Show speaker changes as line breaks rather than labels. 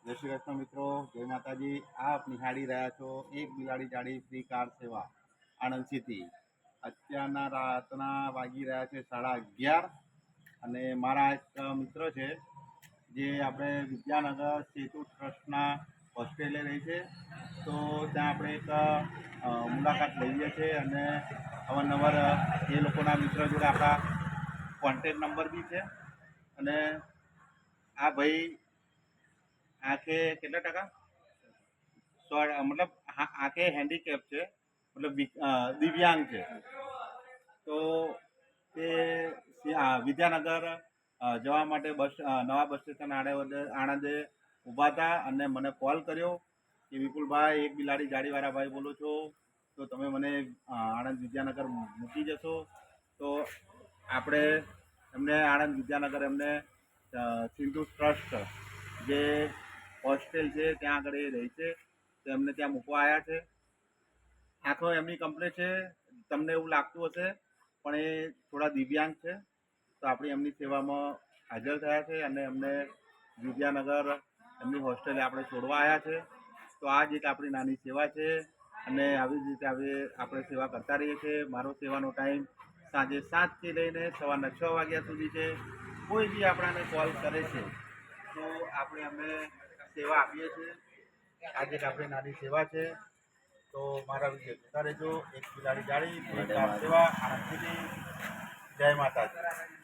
જય શ્રી કૃષ્ણ મિત્રો, જય માતાજી। આપ નિહાળી રહ્યા છો એક બિલાડી જાડી ફ્રી કાર સેવા આણંદ સિટી। અત્યારના રાતના વાગી રહ્યા છે 11:30 અને મારા એક મિત્ર છે જે આપણે વિદ્યાનગર સેતુ ટ્રસ્ટના હોસ્ટેલે રહે છે, તો ત્યાં આપણે એક મુલાકાત લઈએ છીએ અને અવારનવાર એ લોકોના મિત્ર જોડે આપણા કોન્ટેક નંબર બી છે। અને આ ભાઈ આંખે કેટલા ટકા મતલબ આંખે હેન્ડીકેપ છે, મતલબ દિવ્યાંગ છે। તો તે વિદ્યાનગર જવા માટે નવા બસ સ્ટેશન આણંદે ઊભા હતા અને મને કોલ કર્યો કે વિપુલભાઈ, એક બિલાડી ગાડીવાળા ભાઈ બોલો છો, તો તમે મને આણંદ વિદ્યાનગર મૂકી જશો? તો આપણે એમને આણંદ વિદ્યાનગર એમને સિંધુ ટ્રસ્ટ જે હોસ્ટેલ છે ત્યાં આગળ એ રહે છે, તો એમને ત્યાં મૂકવા આવ્યા છે। આંખો એમની કમ્પ્લીટ છે, તમને એવું લાગતું હશે, પણ એ થોડા દિવ્યાંગ છે, તો આપણી એમની સેવામાં હાજર થયા છે અને એમને વિદ્યાનગર એમની હોસ્ટેલે આપણે છોડવા આવ્યા છે। તો આ જ એક આપણી નાની સેવા છે અને આવી જ રીતે આપણે સેવા કરતા રહીએ છીએ। મારો સેવાનો ટાઈમ સાંજે 7થી લઈને સવારના 6 વાગ્યા સુધી છે। કોઈ બી આપણાને કોલ કરે છે તો આપણે એમને સેવા આપીએ છીએ। આજે એક આપણી નાની સેવા છે, તો મારા વિશે જોતા રહેજો। એક બિલાડી જાળી સેવા આણંદ સિટી। જય માતાજી।